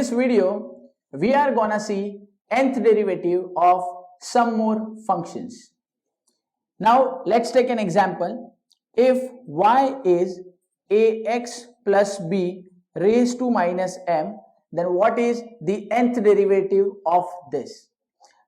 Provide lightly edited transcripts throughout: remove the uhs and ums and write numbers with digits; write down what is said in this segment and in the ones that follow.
this video, we are gonna see nth derivative of some more functions. Now let's take an example. If y is ax plus b raised to minus m, then what is the nth derivative of this?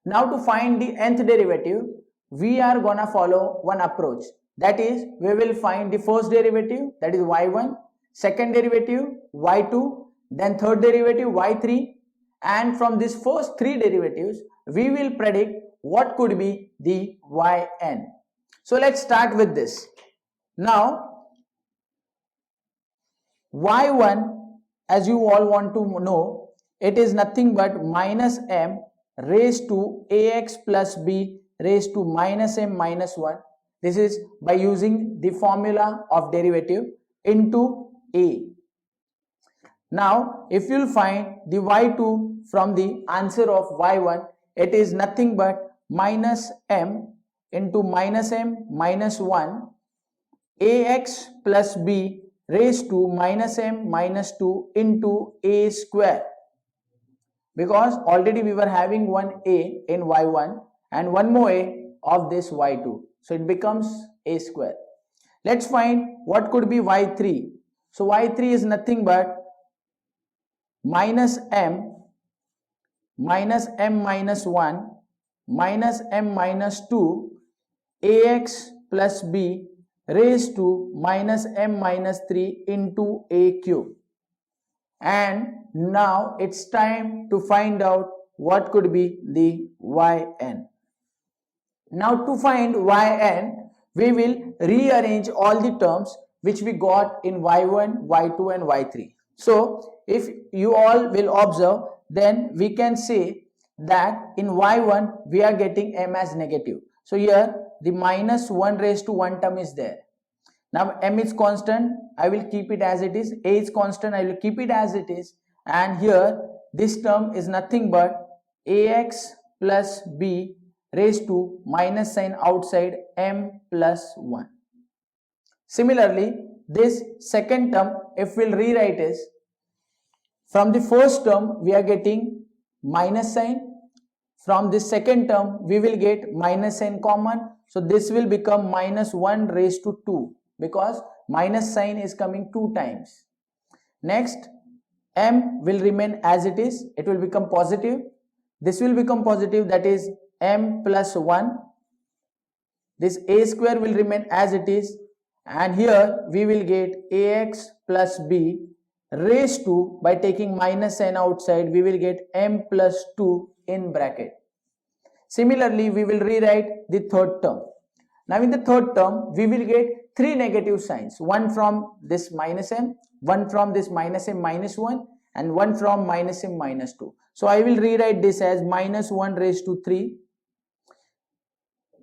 Now to find the nth derivative, we are gonna follow one approach. That is, we will find the first derivative, that is y1, second derivative y2, then third derivative y3, and from these first three derivatives, we will predict what could be the yn. So let's start with this. Now, y1, as you all want to know, it is nothing but minus m raised to ax plus b raised to minus m minus 1. This is by using the formula of derivative into a. Now, if you will find the y2 from the answer of y1, it is nothing but minus m into minus m minus 1 ax plus b raised to minus m minus 2 into a square. Because already we were having one a in y1 and one more a of this y2. So it becomes a square. Let's find what could be y3. So y3 is nothing but minus m minus 1 minus m minus 2 ax plus b raised to minus m minus 3 into a cube. And now it's time to find out what could be the yn. Now to find yn, we will rearrange all the terms which we got in y1, y2 and y3. So if you all will observe, then we can say that in y1 we are getting m as negative. So here the minus 1 raised to 1 term is there. Now m is constant, I will keep it as it is. A is constant, I will keep it as it is. And here this term is nothing but ax plus b raised to minus sign outside m plus 1. Similarly, this second term, if we'll rewrite is, from the first term we are getting minus sign. From this second term we will get minus sign common. So this will become minus 1 raised to 2 because minus sign is coming 2 times. Next, m will remain as it is. It will become positive. This will become positive, that is m plus 1. This a square will remain as it is, and here we will get ax plus b raised to, by taking minus sign outside, we will get m plus 2 in bracket. Similarly, we will rewrite the third term. Now in the third term, we will get 3 negative signs, one from this minus m, one from this minus m minus 1, and one from minus m minus 2. So I will rewrite this as minus 1 raised to 3.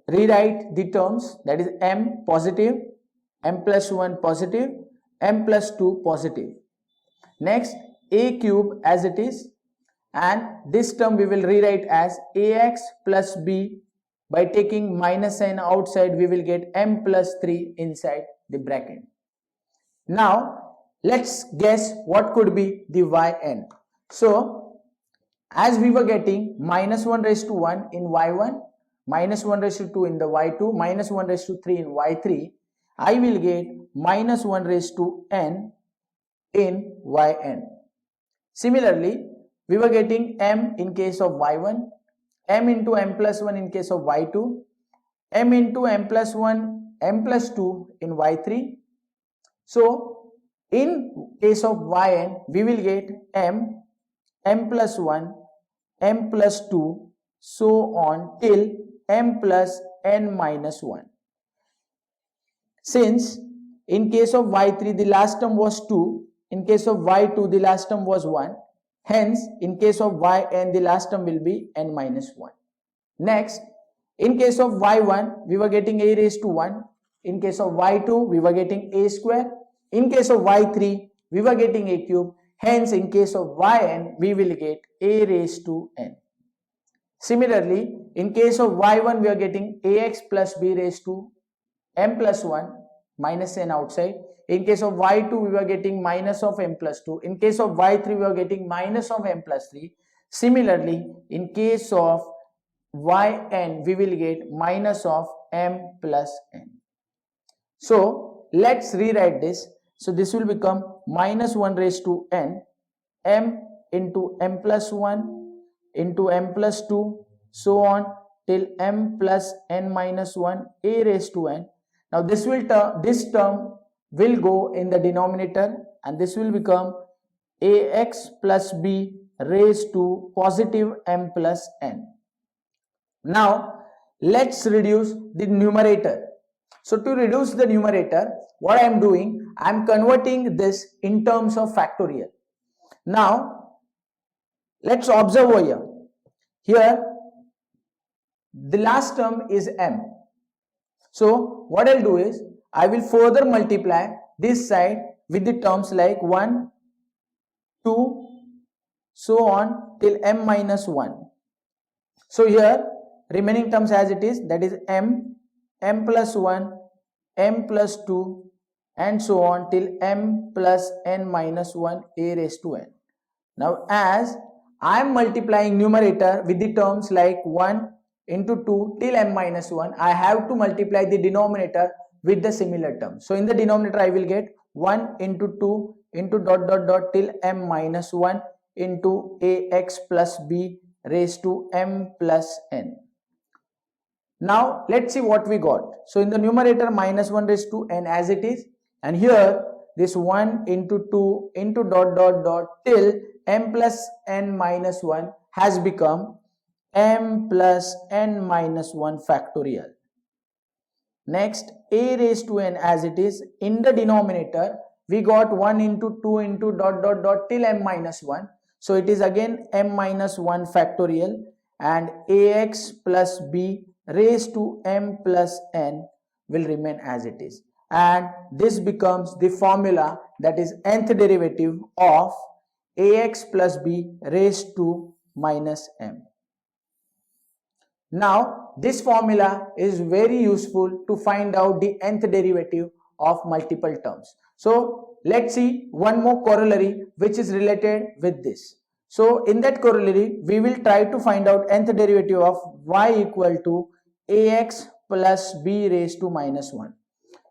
Rewrite the terms, that is m positive, m plus 1 positive, m plus 2 positive. Next, a cube as it is, and this term we will rewrite as ax plus b. By taking minus sign outside, we will get m plus 3 inside the bracket. Now let's guess what could be the yn. So as we were getting minus 1 raised to 1 in y1, minus 1 raised to 2 in the y2, minus 1 raised to 3 in y3, I will get minus 1 raised to n in yn. Similarly, we were getting m in case of y1, m into m plus 1 in case of y2, m into m plus 1, m plus 2 in y3. So in case of yn, we will get m, m plus 1, m plus 2, so on till m plus n minus 1. Since in case of y3 the last term was 2, in case of y2 the last term was 1, hence in case of yn the last term will be n minus 1. Next, in case of y1 we were getting a raised to 1, in case of y2 we were getting a square, in case of y3 we were getting a cube, hence in case of yn we will get a raised to n. Similarly, in case of y1 we are getting ax plus b raised to m plus 1 minus n outside. In case of y2, we were getting minus of m plus 2. In case of y3, we were getting minus of m plus 3. Similarly, in case of yn, we will get minus of m plus n. So let's rewrite this. So this will become minus 1 raised to n, m into m plus 1 into m plus 2, so on till m plus n minus 1 a raised to n. Now this term will go in the denominator, and this will become ax plus b raised to positive m plus n. Now let's reduce the numerator. So to reduce the numerator, what I am doing, I am converting this in terms of factorial. Now let's observe over here. Here the last term is m. So what I'll do is, I will further multiply this side with the terms like 1, 2, so on till m minus 1. So here remaining terms as it is, that is m, m plus 1, m plus 2, and so on till m plus n minus 1 a raised to n. Now as I am multiplying numerator with the terms like 1 into 2 till m minus 1, I have to multiply the denominator with the similar term. So in the denominator I will get 1 into 2 into dot dot dot till m minus 1 into ax plus b raised to m plus n. Now let's see what we got. So in the numerator minus 1 raised to n as it is, and here this 1 into 2 into dot dot dot till m plus n minus 1 has become m plus n minus 1 factorial. Next, a raised to n as it is, in the denominator we got 1 into 2 into dot dot dot till m minus 1. So it is again m minus 1 factorial, and ax plus b raised to m plus n will remain as it is, and this becomes the formula, that is nth derivative of ax plus b raised to minus m. Now this formula is very useful to find out the nth derivative of multiple terms. So let's see one more corollary which is related with this. So in that corollary we will try to find out nth derivative of y equal to ax plus b raised to minus 1.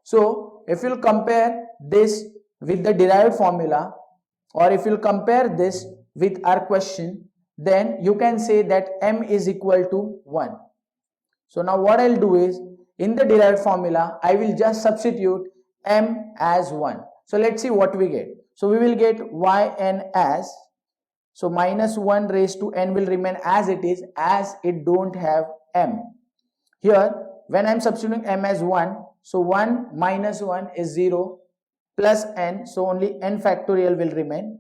So if you compare this with the derived formula, or if you compare this with our question, then you can say that m is equal to 1. So now what I'll do is, in the derived formula I will just substitute m as 1. So let's see what we get. So we will get yn as, so minus 1 raised to n will remain as it is, as it don't have m. Here when I am substituting m as 1, so 1 minus 1 is 0 plus n, so only n factorial will remain.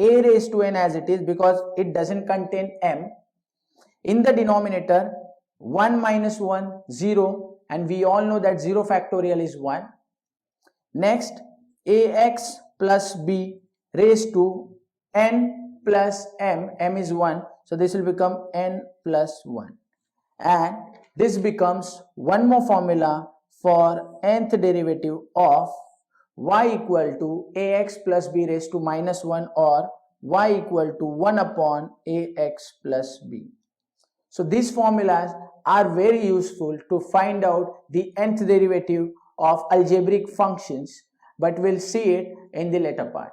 A raised to n as it is, because it doesn't contain m. In the denominator 1 minus 1 0, and we all know that 0 factorial is 1. Next, ax plus b raised to n plus m, m is 1, so this will become n plus 1, and this becomes one more formula for nth derivative of y equal to ax plus b raised to minus 1, or y equal to 1 upon ax plus b. So these formulas are very useful to find out the nth derivative of algebraic functions, but we'll see it in the later part.